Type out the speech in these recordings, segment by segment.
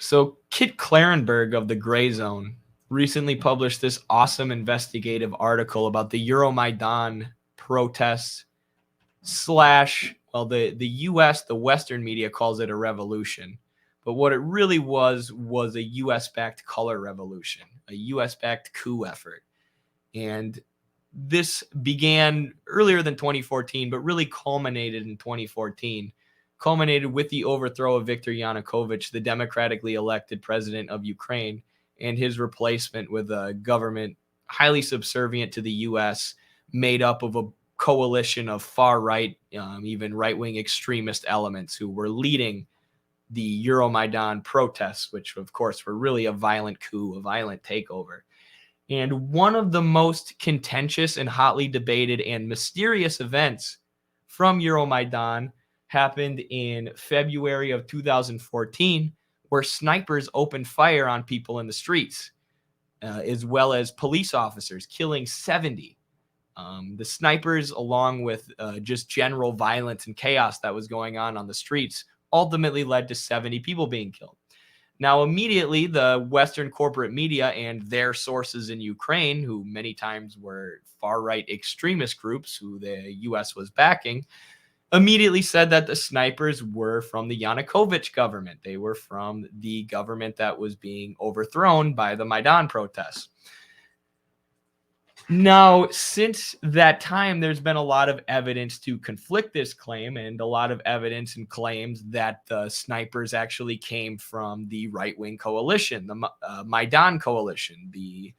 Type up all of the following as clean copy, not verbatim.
So, Kit Clarenberg of the Gray Zone recently published this awesome investigative article about the Euromaidan protests slash, well, the US, the Western media calls it a revolution. But what it really was a US backed color revolution, a US backed coup effort. And this began earlier than 2014, but really culminated in 2014, culminated with the overthrow of Viktor Yanukovych, the democratically elected president of Ukraine, and his replacement with a government highly subservient to the U.S., made up of a coalition of far right, even right wing extremist elements who were leading the Euromaidan protests, which, of course, were really a violent coup, a violent takeover. And one of the most contentious and hotly debated and mysterious events from Euromaidan happened in February of 2014, where snipers opened fire on people in the streets, as well as police officers, killing 70. The snipers, along with just general violence and chaos that was going on the streets, ultimately led to 70 people being killed. Now, immediately, the Western corporate media and their sources in Ukraine, who many times were far-right extremist groups who the U.S. was backing, immediately said that the snipers were from the Yanukovych government. They were from the government that was being overthrown by the Maidan protests. Now, since that time, there's been a lot of evidence to conflict this claim, and a lot of evidence and claims that the snipers actually came from the right-wing coalition, the Maidan coalition, the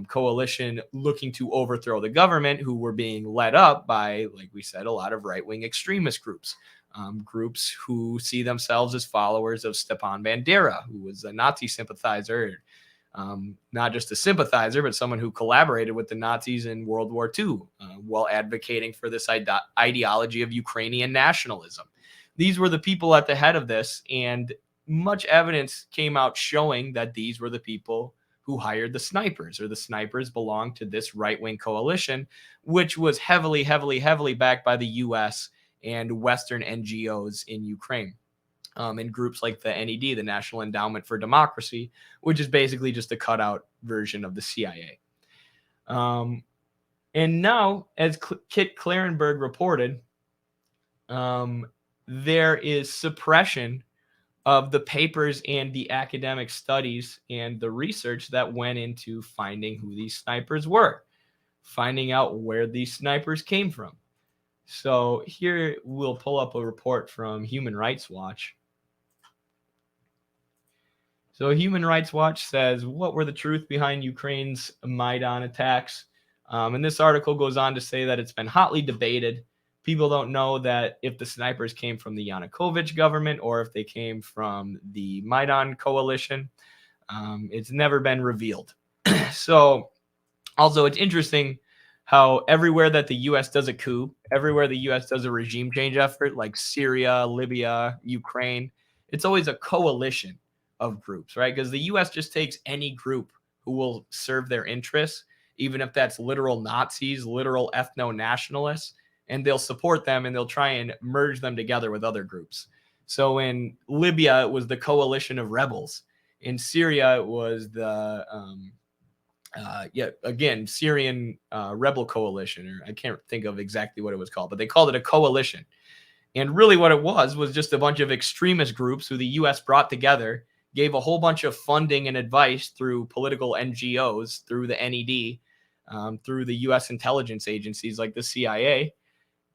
coalition looking to overthrow the government, who were being led up by, like we said, a lot of right-wing extremist groups, groups who see themselves as followers of Stepan Bandera, who was a Nazi sympathizer, not just a sympathizer, but someone who collaborated with the Nazis in World War II, while advocating for this ideology of Ukrainian nationalism. These were the people at the head of this, and much evidence came out showing that these were the people who hired the snipers, or the snipers belonged to this right-wing coalition, which was heavily backed by the U.S. and Western NGOs in Ukraine. And groups like the NED, the National Endowment for Democracy, which is basically just a cutout version of the CIA. And now, as Kit Clarenberg reported, there is suppression of the papers and the academic studies and the research that went into finding who these snipers were, finding out where these snipers came from. So here we'll pull up a report from Human Rights Watch. So Human Rights Watch says, what were the truth behind Ukraine's Maidan attacks? And this article goes on to say that it's been hotly debated. People don't know that if the snipers came from the Yanukovych government or if they came from the Maidan coalition. It's never been revealed. So also, it's interesting how everywhere that the U.S. does a coup, everywhere the U.S. does a regime change effort, like Syria, Libya, Ukraine, it's always a coalition of groups, right? Because the U.S. just takes any group who will serve their interests, even if that's literal Nazis, literal ethno-nationalists, and they'll support them and they'll try and merge them together with other groups. So in Libya, it was the coalition of rebels. In Syria, it was the Syrian rebel coalition, or I can't think of exactly what it was called, but they called it a coalition. And really what it was just a bunch of extremist groups who the U.S. brought together, gave a whole bunch of funding and advice through political NGOs, through the NED, through the U.S. intelligence agencies like the CIA,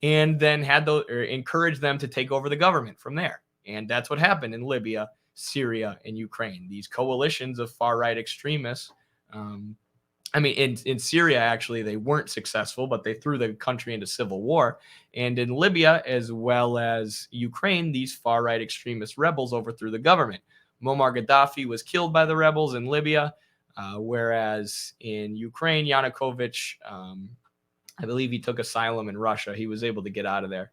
and then encouraged them to take over the government from there. And that's what happened in Libya, Syria, and Ukraine. These coalitions of far-right extremists, in Syria, actually, they weren't successful, but they threw the country into civil war. And in Libya, as well as Ukraine, these far-right extremist rebels overthrew the government. Muammar Gaddafi was killed by the rebels in Libya, whereas in Ukraine, Yanukovych, I believe he took asylum in Russia. He was able to get out of there.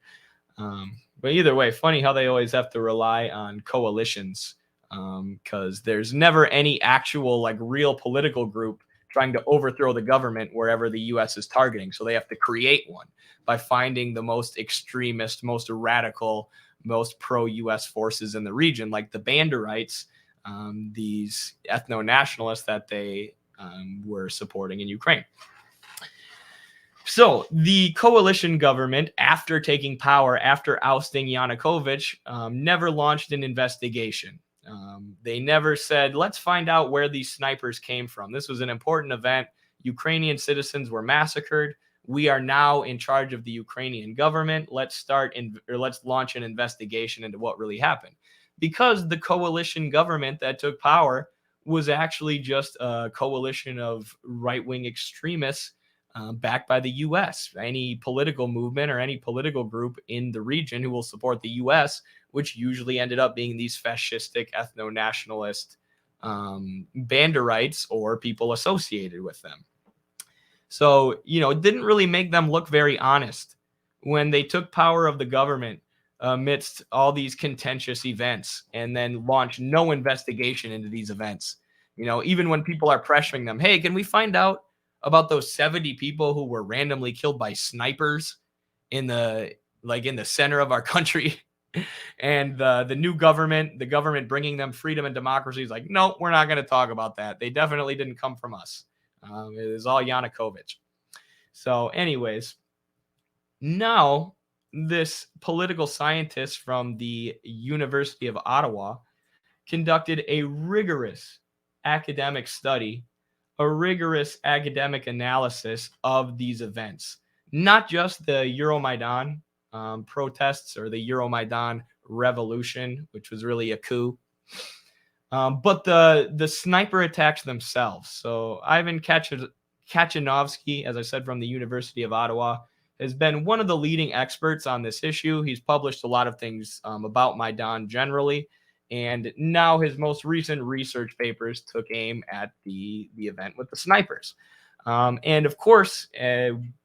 But either way, funny how they always have to rely on coalitions, because there's never any actual, real political group trying to overthrow the government wherever the U.S. is targeting. So they have to create one by finding the most extremist, most radical, most pro-U.S. forces in the region, like the Banderites, these ethno-nationalists that they were supporting in Ukraine. So the coalition government, after taking power, after ousting Yanukovych, never launched an investigation. They never said, let's find out where these snipers came from. This was an important event. Ukrainian citizens were massacred. We are now in charge of the Ukrainian government. Let's launch an investigation into what really happened. Because the coalition government that took power was actually just a coalition of right-wing extremists backed by the U.S. Any political movement or any political group in the region who will support the U.S., which usually ended up being these fascistic ethno-nationalist banderites or people associated with them. So, it didn't really make them look very honest when they took power of the government amidst all these contentious events and then launched no investigation into these events. Even when people are pressuring them, hey, can we find out about those 70 people who were randomly killed by snipers in the center of our country? And the new government, the government bringing them freedom and democracy, is like, no, we're not going to talk about that. They definitely didn't come from us. It is all Yanukovych. So anyways, now this political scientist from the University of Ottawa conducted a rigorous academic study, a rigorous academic analysis of these events, not just the Euromaidan protests or the Euromaidan revolution, which was really a coup, but the sniper attacks themselves. So Ivan Kachinovsky, as I said, from the University of Ottawa, has been one of the leading experts on this issue. He's published a lot of things about Maidan generally, and now his most recent research papers took aim at the event with the snipers. And of course,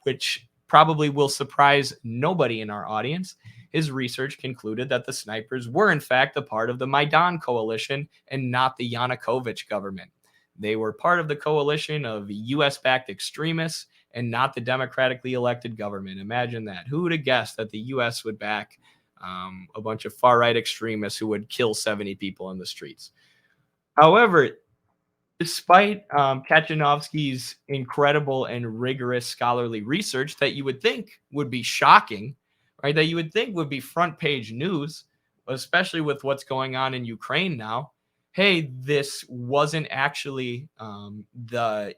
which probably will surprise nobody in our audience, his research concluded that the snipers were in fact a part of the Maidan coalition and not the Yanukovych government. They were part of the coalition of U.S.-backed extremists and not the democratically elected government. Imagine that. Who would have guessed that the U.S. would back a bunch of far-right extremists who would kill 70 people in the streets? However, despite Kachinovsky's incredible and rigorous scholarly research that you would think would be shocking, right? That you would think would be front page news, especially with what's going on in Ukraine now. Hey, this wasn't actually the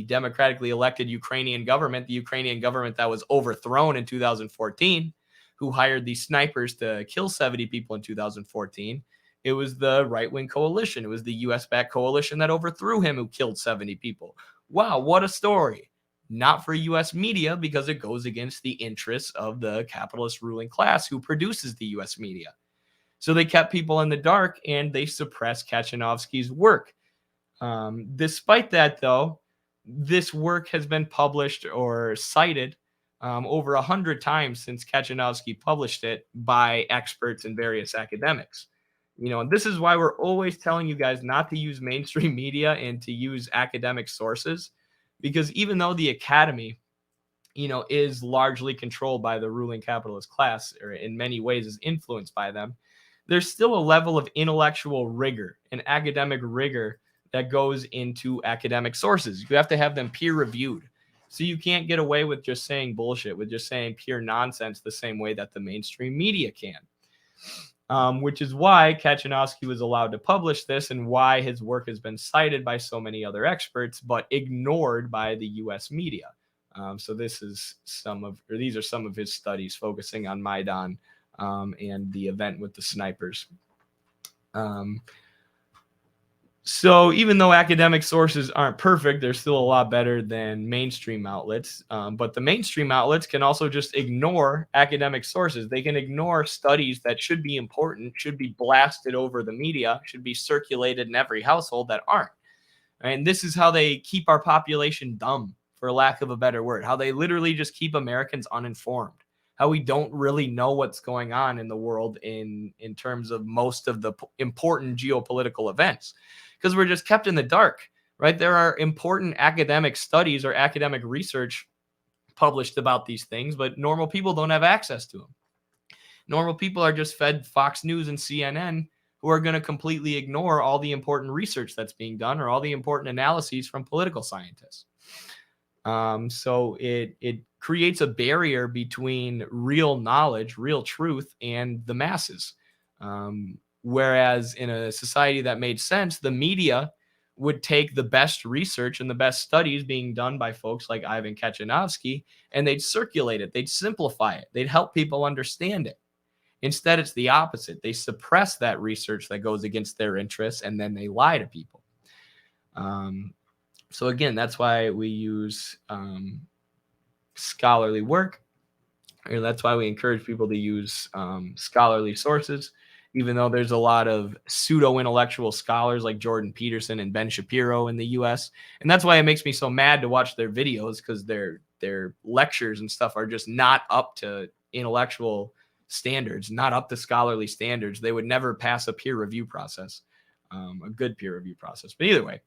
democratically elected Ukrainian government, the Ukrainian government that was overthrown in 2014, who hired these snipers to kill 70 people in 2014. It was the right-wing coalition. It was the U.S.-backed coalition that overthrew him who killed 70 people. Wow, what a story. Not for U.S. media, because it goes against the interests of the capitalist ruling class who produces the U.S. media. So they kept people in the dark and they suppressed Kachinovsky's work. Despite that, though, this work has been published or cited over 100 times since Kachinovsky published it by experts and various academics. And this is why we're always telling you guys not to use mainstream media and to use academic sources, because even though the academy, is largely controlled by the ruling capitalist class, or in many ways is influenced by them, there's still a level of intellectual rigor and academic rigor that goes into academic sources. You have to have them peer reviewed. So you can't get away with just saying bullshit, with just saying pure nonsense the same way that the mainstream media can. Which is why Kachinovsky was allowed to publish this and why his work has been cited by so many other experts, but ignored by the U.S. media. So these are some of his studies focusing on Maidan and the event with the snipers. So even though academic sources aren't perfect, they're still a lot better than mainstream outlets. But the mainstream outlets can also just ignore academic sources. They can ignore studies that should be important, should be blasted over the media, should be circulated in every household that aren't. And this is how they keep our population dumb, for lack of a better word, how they literally just keep Americans uninformed, how we don't really know what's going on in the world in terms of most of the important geopolitical events, because we're just kept in the dark, right? There are important academic studies or academic research published about these things, but normal people don't have access to them. Normal people are just fed Fox News and CNN who are going to completely ignore all the important research that's being done or all the important analyses from political scientists. So it creates a barrier between real knowledge, real truth, and the masses. Whereas in a society that made sense, the media would take the best research and the best studies being done by folks like Ivan Kachanovsky, and they'd circulate it, they'd simplify it, they'd help people understand it. Instead, it's the opposite. They suppress that research that goes against their interests, and then they lie to people. So again, that's why we use scholarly work. Or that's why we encourage people to use scholarly sources, even though there's a lot of pseudo-intellectual scholars like Jordan Peterson and Ben Shapiro in the U.S. And that's why it makes me so mad to watch their videos, because their lectures and stuff are just not up to intellectual standards, not up to scholarly standards. They would never pass a peer review process, a good peer review process. But either way,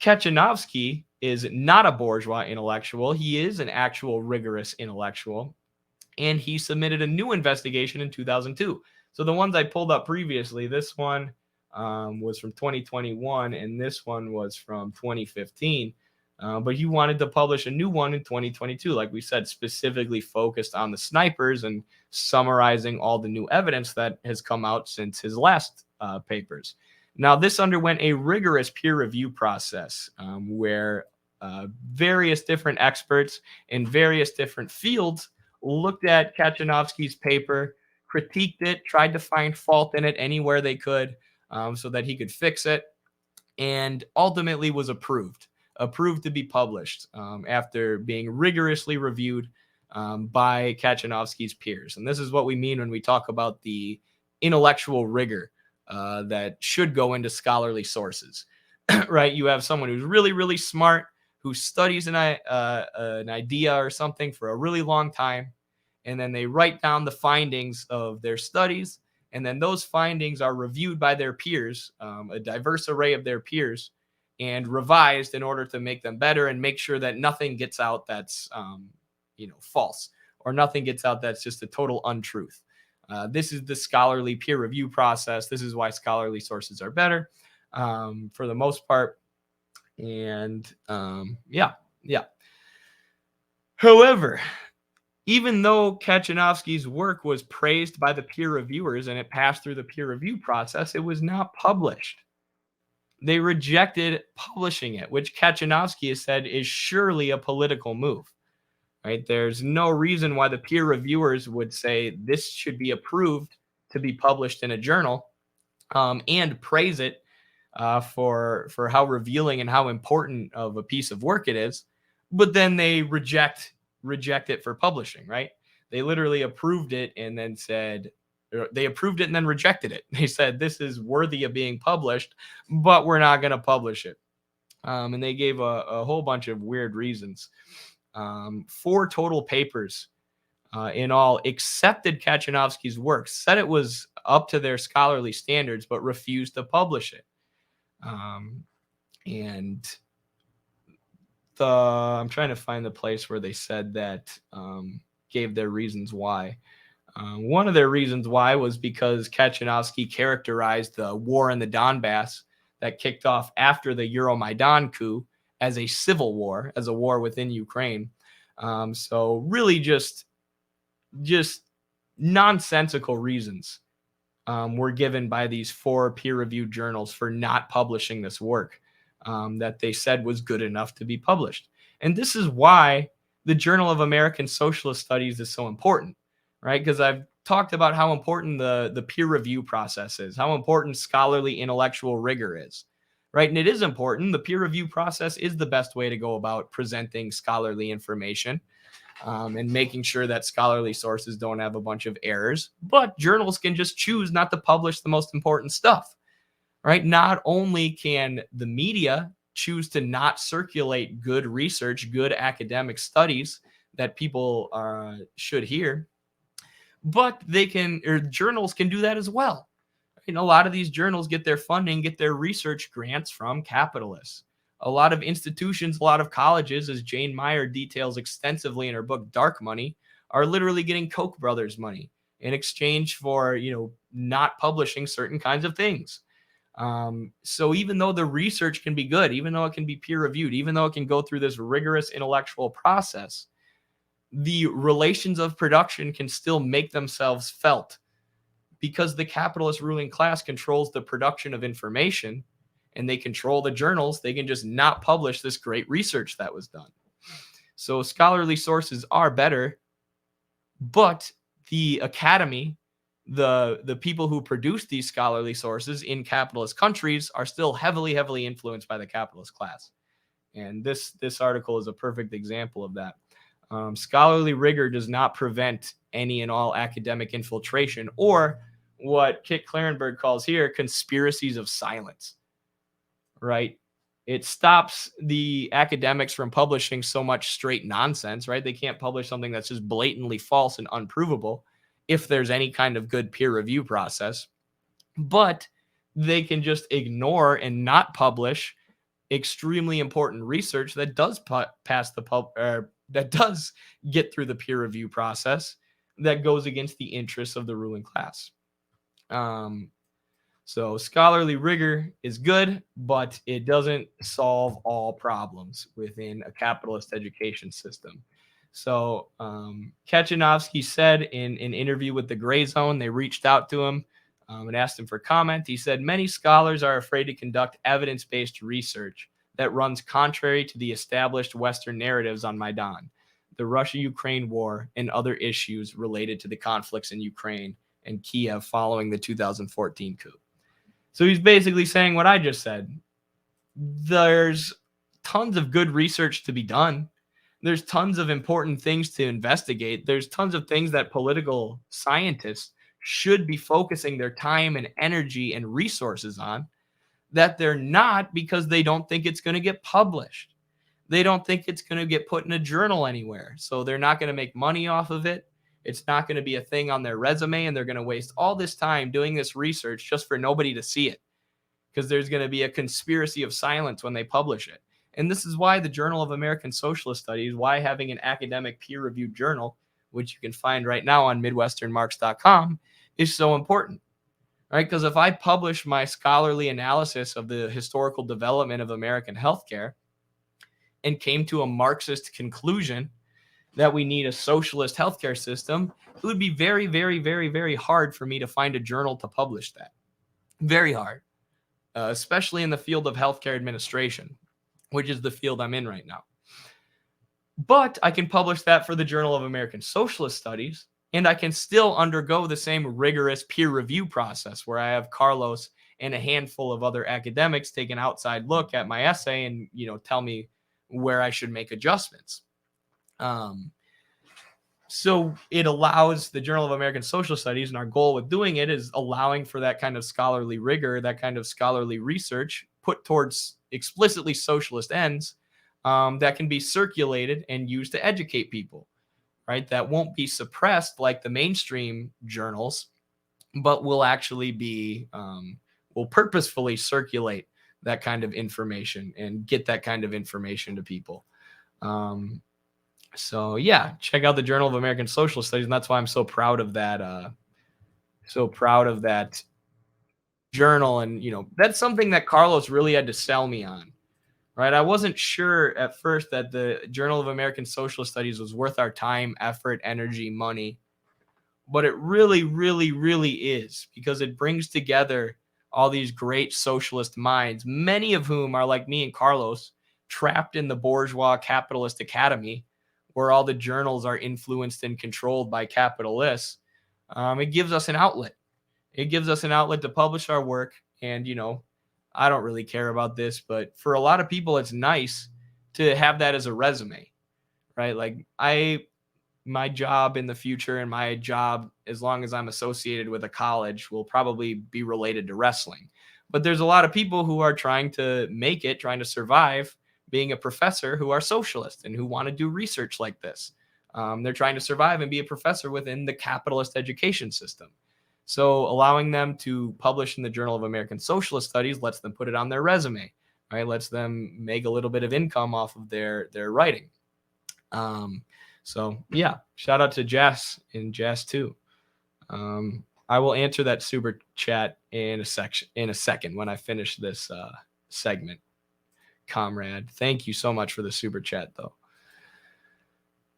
Kachanovsky is not a bourgeois intellectual. He is an actual rigorous intellectual. And he submitted a new investigation in 2002. So the ones I pulled up previously, this one was from 2021, and this one was from 2015. But he wanted to publish a new one in 2022, like we said, specifically focused on the snipers and summarizing all the new evidence that has come out since his last papers. Now, this underwent a rigorous peer review process where various different experts in various different fields looked at Kachanovsky's paper, critiqued it, tried to find fault in it anywhere they could so that he could fix it, and ultimately was approved to be published after being rigorously reviewed by Kachanovsky's peers. And this is what we mean when we talk about the intellectual rigor that should go into scholarly sources, right? You have someone who's really, really smart, who studies an idea or something for a really long time, and then they write down the findings of their studies, and then those findings are reviewed by their peers, a diverse array of their peers, and revised in order to make them better and make sure that nothing gets out that's false, or nothing gets out that's just a total untruth. This is the scholarly peer review process. This is why scholarly sources are better for the most part. And yeah. However, even though Kachanovsky's work was praised by the peer reviewers and it passed through the peer review process, it was not published. They rejected publishing it, which Kachanovsky has said is surely a political move. Right? There's no reason why the peer reviewers would say this should be approved to be published in a journal and praise it for how revealing and how important of a piece of work it is, but then they reject it for publishing, right? They literally approved it and then said, they approved it and then rejected it. They said, this is worthy of being published, but we're not going to publish it. And they gave a whole bunch of weird reasons. 4 total papers in all accepted Kachanovsky's work, said it was up to their scholarly standards, but refused to publish it. And I'm trying to find the place where they said that, gave their reasons why. One of their reasons why was because Kachanovsky characterized the war in the Donbass that kicked off after the Euromaidan coup as a civil war, as a war within Ukraine. So really just nonsensical reasons were given by these 4 peer-reviewed journals for not publishing this work that they said was good enough to be published. And this is why the Journal of American Socialist Studies is so important, right? Because I've talked about how important the peer review process is, how important scholarly intellectual rigor is, right? And it is important. The peer review process is the best way to go about presenting scholarly information and making sure that scholarly sources don't have a bunch of errors. But journals can just choose not to publish the most important stuff, right? Not only can the media choose to not circulate good research, good academic studies that people should hear, but journals can do that as well. A lot of these journals get their funding, get their research grants from capitalists. A lot of institutions, a lot of colleges, as Jane Meyer details extensively in her book Dark Money, are literally getting Koch brothers money in exchange for, not publishing certain kinds of things. So even though the research can be good, even though it can be peer reviewed, even though it can go through this rigorous intellectual process, the relations of production can still make themselves felt because the capitalist ruling class controls the production of information and they control the journals. They can just not publish this great research that was done. So scholarly sources are better, but the academy, the people who produce these scholarly sources in capitalist countries are still heavily influenced by the capitalist class. And this article is a perfect example of that. Scholarly rigor does not prevent any and all academic infiltration, or what Kit Clarenberg calls here conspiracies of silence, right? It stops the academics from publishing so much straight nonsense, right? They can't publish something that's just blatantly false and unprovable if there's any kind of good peer review process. But they can just ignore and not publish extremely important research that does pass that does get through the peer review process that goes against the interests of the ruling class. So scholarly rigor is good, but it doesn't solve all problems within a capitalist education system. So Kachanovsky said in an interview with the Gray Zone, they reached out to him and asked him for comment. He said, many scholars are afraid to conduct evidence-based research that runs contrary to the established Western narratives on Maidan, the Russia-Ukraine war, and other issues related to the conflicts in Ukraine and Kiev following the 2014 coup. So he's basically saying what I just said. There's tons of good research to be done. There's tons of important things to investigate. There's tons of things that political scientists should be focusing their time and energy and resources on that they're not, because they don't think it's going to get published. They don't think it's going to get put in a journal anywhere. So they're not going to make money off of it. It's not going to be a thing on their resume, and they're going to waste all this time doing this research just for nobody to see it, because there's going to be a conspiracy of silence when they publish it. And this is why the Journal of American Socialist Studies, why having an academic peer-reviewed journal, which you can find right now on midwesternmarks.com, is so important, right? Because if I publish my scholarly analysis of the historical development of American healthcare and came to a Marxist conclusion that we need a socialist healthcare system, it would be very hard for me to find a journal to publish that. Very hard, especially in the field of healthcare administration, which is the field I'm in right now. But I can publish that for the Journal of American Socialist Studies, and I can still undergo the same rigorous peer review process where I have Carlos and a handful of other academics take an outside look at my essay and, tell me where I should make adjustments. So it allows the Journal of American Social Studies, and our goal with doing it is allowing for that kind of scholarly rigor, that kind of scholarly research put towards explicitly socialist ends that can be circulated and used to educate people, right? That won't be suppressed like the mainstream journals, but will actually be, will purposefully circulate that kind of information and get that kind of information to people. So yeah, check out the Journal of American Socialist Studies, and that's why I'm so proud of that. Journal, and that's something that Carlos really had to sell me on, right? I wasn't sure at first that the Journal of American Socialist Studies was worth our time, effort, energy, money, but it really is, because it brings together all these great socialist minds, many of whom are like me and Carlos, trapped in the bourgeois capitalist academy, where all the journals are influenced and controlled by capitalists. It gives us an outlet. It gives us an outlet to publish our work. And, I don't really care about this, but for a lot of people, it's nice to have that as a resume, right? Like my job in the future and my job, as long as I'm associated with a college, will probably be related to wrestling. But there's a lot of people who are trying to make it, trying to survive being a professor, who are socialists and who want to do research like this. They're trying to survive and be a professor within the capitalist education system. So allowing them to publish in the Journal of American Socialist Studies lets them put it on their resume, right? Lets them make a little bit of income off of their writing. So yeah, shout out to Jess and Jess too. I will answer that super chat in a second when I finish this segment, comrade. Thank you so much for the super chat, though.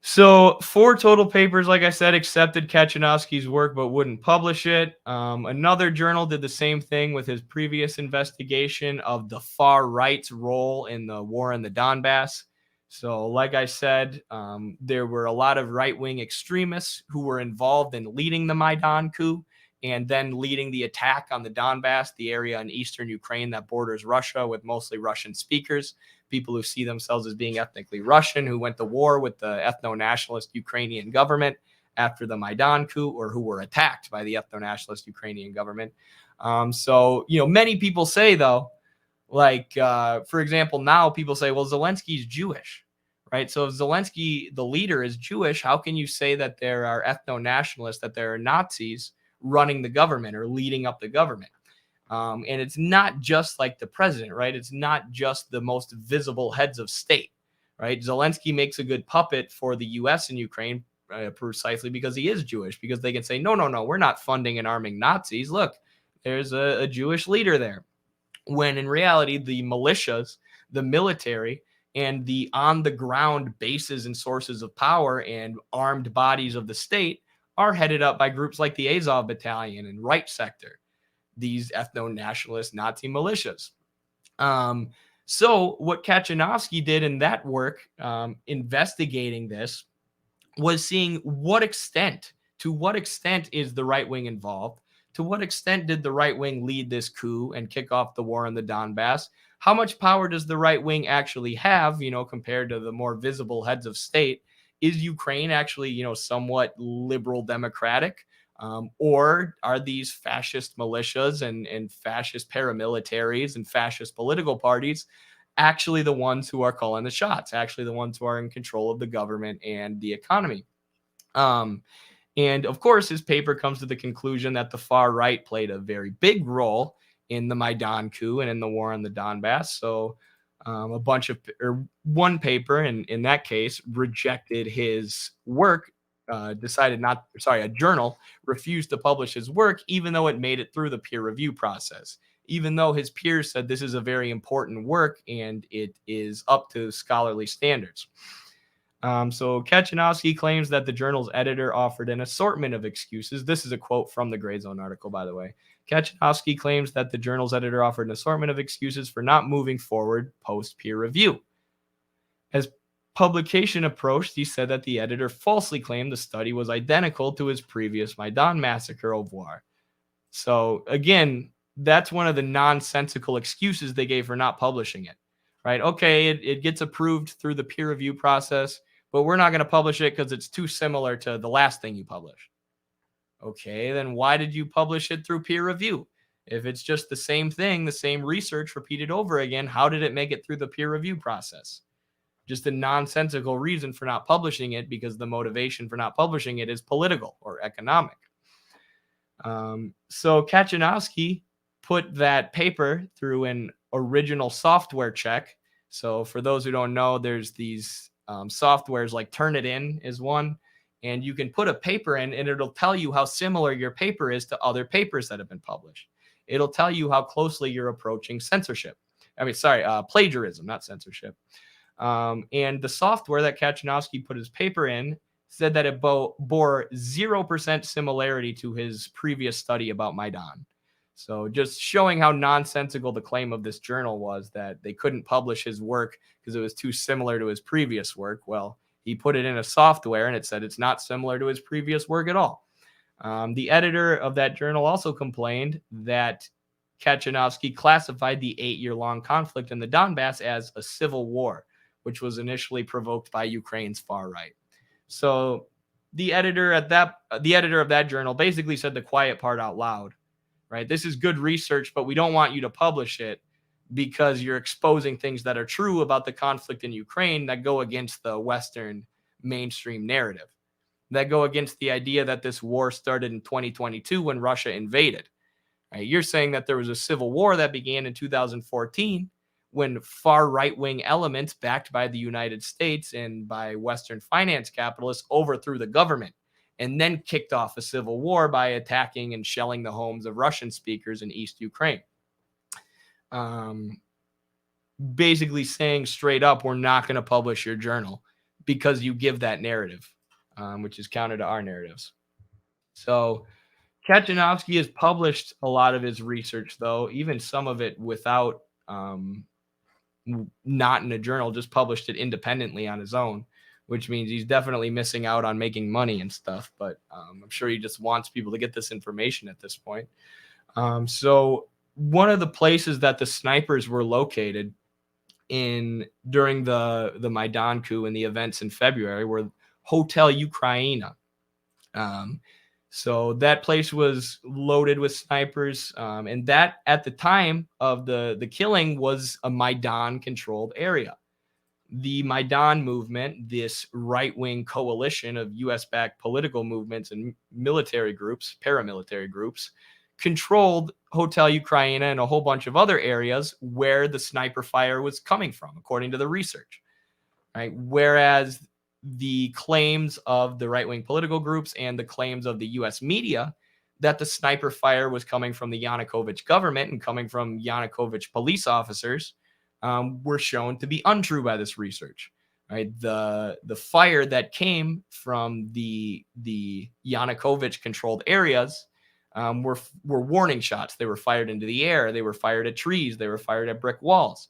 So 4 total papers, like I said, accepted Kaczynowski's work but wouldn't publish it. Another journal did the same thing with his previous investigation of the far right's role in the war in the Donbass. So, like I said, there were a lot of right-wing extremists who were involved in leading the Maidan coup and then leading the attack on the Donbass, the area in eastern Ukraine that borders Russia with mostly Russian speakers. People who see themselves as being ethnically Russian, who went to war with the ethno-nationalist Ukrainian government after the Maidan coup, or who were attacked by the ethno-nationalist Ukrainian government. So, many people say, though, like, for example, now people say, well, Zelensky's Jewish, right? So if Zelensky, the leader, is Jewish, how can you say that there are ethno-nationalists, that there are Nazis running the government or leading up the government? And it's not just like the president, right? It's not just the most visible heads of state, right? Zelensky makes a good puppet for the U.S. and Ukraine precisely because he is Jewish, because they can say, no, we're not funding and arming Nazis. Look, there's a Jewish leader there. When in reality, the militias, the military, and the on-the-ground bases and sources of power and armed bodies of the state are headed up by groups like the Azov Battalion and Right Sector, these ethno-nationalist Nazi militias. So what Kaczynowski did in that work, investigating this, was seeing to what extent is the right wing involved? To what extent did the right wing lead this coup and kick off the war in the Donbass? How much power does the right wing actually have, compared to the more visible heads of state? Is Ukraine actually, somewhat liberal democratic? Or are these fascist militias and fascist paramilitaries and fascist political parties actually the ones who are calling the shots, actually the ones who are in control of the government and the economy? And of course, his paper comes to the conclusion that the far right played a very big role in the Maidan coup and in the war on the Donbass. So one paper in that case rejected his work, a journal refused to publish his work, even though it made it through the peer review process, even though his peers said this is a very important work and it is up to scholarly standards. So Kaczynowski claims that the journal's editor offered an assortment of excuses. This is a quote from the Gray Zone article, by the way. Kaczynowski claims that the journal's editor offered an assortment of excuses for not moving forward post-peer review. As publication approached, he said that the editor falsely claimed the study was identical to his previous Maidan massacre au revoir. So again, that's one of the nonsensical excuses they gave for not publishing it, right? Okay, it gets approved through the peer review process, but we're not going to publish it because it's too similar to the last thing you published. Okay, then why did you publish it through peer review? If it's just the same thing, the same research repeated over again, how did it make it through the peer review process? Just a nonsensical reason for not publishing it, because the motivation for not publishing it is political or economic. So Kaczynowski put that paper through an original software check. So for those who don't know, there's these softwares like Turnitin is one, and you can put a paper in and it'll tell you how similar your paper is to other papers that have been published. It'll tell you how closely you're approaching plagiarism, not censorship. And the software that Kaczynowski put his paper in said that it bore 0% similarity to his previous study about Maidan. So just showing how nonsensical the claim of this journal was, that they couldn't publish his work because it was too similar to his previous work. Well, he put it in a software and it said it's not similar to his previous work at all. The editor of that journal also complained that Kaczynowski classified the 8-year-long conflict in the Donbass as a civil war, which was initially provoked by Ukraine's far right. So the editor of that journal basically said the quiet part out loud, right? This is good research, but we don't want you to publish it because you're exposing things that are true about the conflict in Ukraine that go against the Western mainstream narrative, that go against the idea that this war started in 2022 when Russia invaded. Right? You're saying that there was a civil war that began in 2014 when far right-wing elements backed by the United States and by Western finance capitalists overthrew the government and then kicked off a civil war by attacking and shelling the homes of Russian speakers in East Ukraine. Basically saying straight up, we're not going to publish your journal because you give that narrative, which is counter to our narratives. So Kachanovsky has published a lot of his research, though, even some of it without, not in a journal, just published it independently on his own, which means he's definitely missing out on making money and stuff. But I'm sure he just wants people to get this information at this point. So one of the places that the snipers were located in during the Maidan coup and the events in February were Hotel Ukraina. So that place was loaded with snipers, and that at the time of the killing was a Maidan controlled area. The Maidan movement, this right-wing coalition of US-backed political movements and military groups, paramilitary groups, controlled Hotel Ukraina and a whole bunch of other areas where the sniper fire was coming from, according to the research. Right? Whereas the claims of the right-wing political groups and the claims of the US media that the sniper fire was coming from the Yanukovych government and coming from Yanukovych police officers were shown to be untrue by this research. Right? The fire that came from the Yanukovych controlled areas were warning shots. They were fired into the air. They were fired at trees. They were fired at brick walls.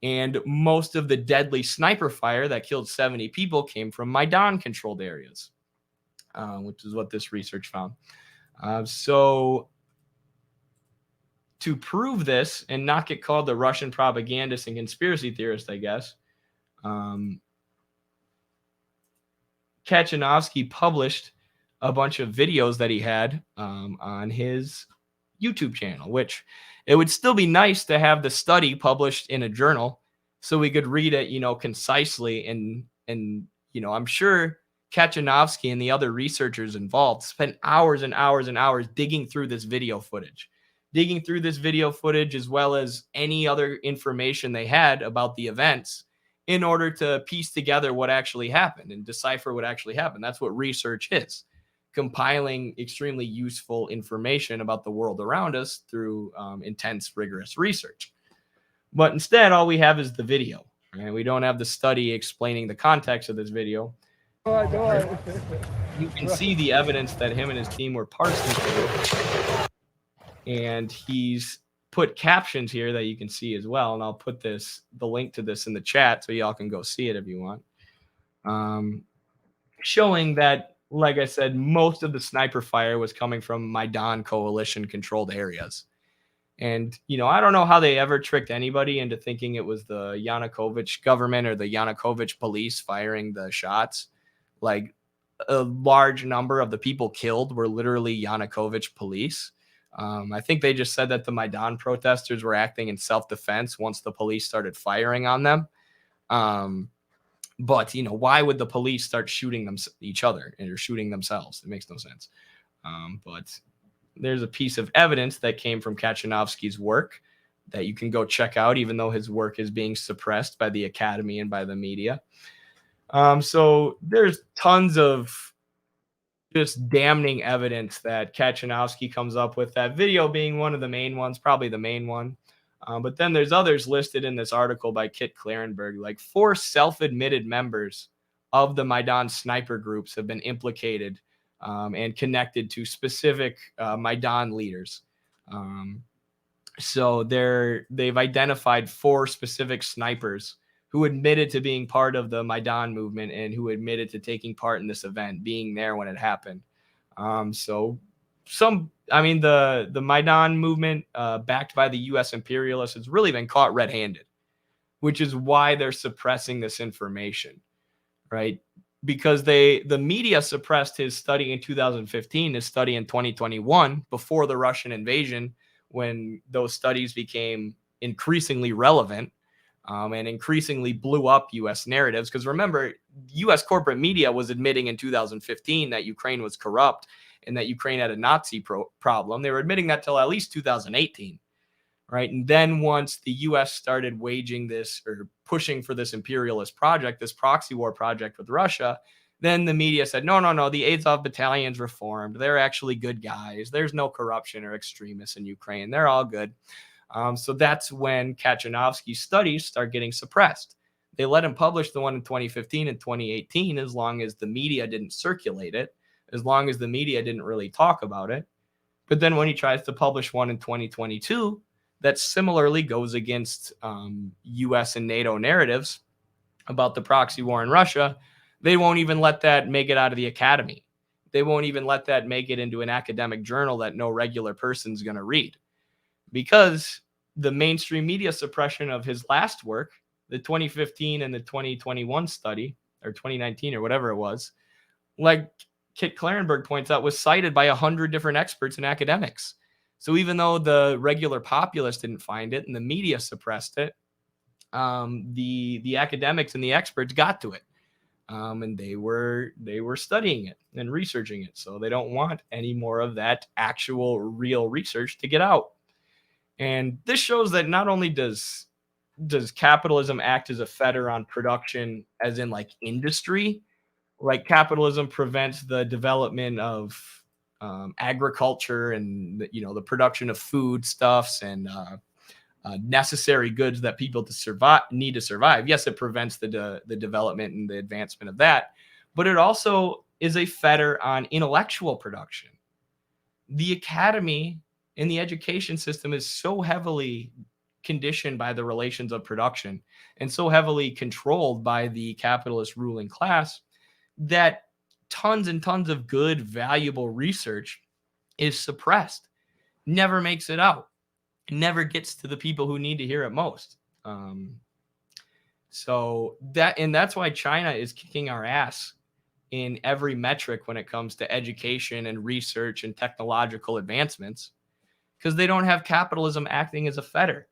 And most of the deadly sniper fire that killed 70 people came from Maidan-controlled areas, which is what this research found. So to prove this and not get called the Russian propagandist and conspiracy theorist, I guess, Kachanovsky published a bunch of videos that he had on his YouTube channel, which it would still be nice to have the study published in a journal so we could read it, concisely. And I'm sure Kachanovsky and the other researchers involved spent hours and hours and hours digging through this video footage, as well as any other information they had about the events in order to piece together what actually happened and decipher what actually happened. That's what research is. Compiling extremely useful information about the world around us through intense, rigorous research. But instead, all we have is the video. Right? We don't have the study explaining the context of this video. You can see the evidence that him and his team were parsing through. And he's put captions here that you can see as well. And I'll put the link to this in the chat so y'all can go see it if you want. Showing that, like I said, most of the sniper fire was coming from Maidan coalition controlled areas. And, I don't know how they ever tricked anybody into thinking it was the Yanukovych government or the Yanukovych police firing the shots. Like, a large number of the people killed were literally Yanukovych police. I think they just said that the Maidan protesters were acting in self-defense once the police started firing on them. But, why would the police start shooting each other or shooting themselves? It makes no sense. But there's a piece of evidence that came from Kachanovsky's work that you can go check out, even though his work is being suppressed by the academy and by the media. So there's tons of just damning evidence that Kachanovsky comes up with, that video being one of the main ones, probably the main one. But then there's others listed in this article by Kit Klarenberg, like 4 self-admitted members of the Maidan sniper groups have been implicated and connected to specific Maidan leaders. So they've identified 4 specific snipers who admitted to being part of the Maidan movement and who admitted to taking part in this event, being there when it happened. The Maidan movement, backed by the U.S. imperialists, has really been caught red-handed, which is why they're suppressing this information, right? Because the media suppressed his study in 2015, his study in 2021, before the Russian invasion, when those studies became increasingly relevant and increasingly blew up U.S. narratives. Because remember, U.S. corporate media was admitting in 2015 that Ukraine was corrupt and that Ukraine had a Nazi problem. They were admitting that till at least 2018, right? And then once the U.S. started waging this or pushing for this imperialist project, this proxy war project with Russia, Then the media said, no, no, no, the Azov battalion's reformed. They're actually good guys. There's no corruption or extremists in Ukraine. They're all good. So that's when Kachanovsky's studies start getting suppressed. They let him publish the one in 2015 and 2018 as long as the media didn't circulate it, as long as the media didn't really talk about it. But then when he tries to publish one in 2022 that similarly goes against US and NATO narratives about the proxy war in Russia, they won't even let that make it out of the academy. They won't even let that make it into an academic journal that no regular person's going to read, because the mainstream media suppression of his last work, the 2015 and the 2021 study, or 2019 or whatever it was, like Kit Clarenberg points out, was cited by 100 different experts and academics. So even though the regular populace didn't find it and the media suppressed it, the academics and the experts got to it, and they were studying it and researching it. So they don't want any more of that actual real research to get out. And this shows that not only does capitalism act as a fetter on production, as in like industry, like capitalism prevents the development of agriculture and the production of foodstuffs and necessary goods that people need to survive. Yes, it prevents the development and the advancement of that, but it also is a fetter on intellectual production. The academy in the education system is so heavily conditioned by the relations of production and so heavily controlled by the capitalist ruling class that tons and tons of good, valuable research is suppressed, never makes it out, never gets to the people who need to hear it most. That's why China is kicking our ass in every metric when it comes to education and research and technological advancements, because they don't have capitalism acting as a fetter.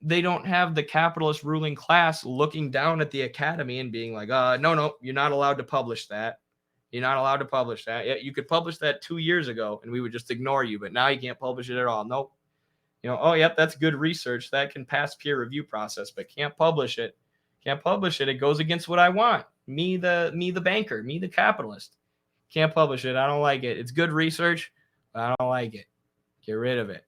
They don't have the capitalist ruling class looking down at the academy and being like, no, you're not allowed to publish that. You're not allowed to publish that. Yeah, you could publish that 2 years ago and we would just ignore you, but now you can't publish it at all. Nope. Yep, that's good research. That can pass peer review process, but can't publish it. Can't publish it. It goes against what I want. Me, the banker, me, the capitalist. Can't publish it. I don't like it. It's good research, but I don't like it. Get rid of it.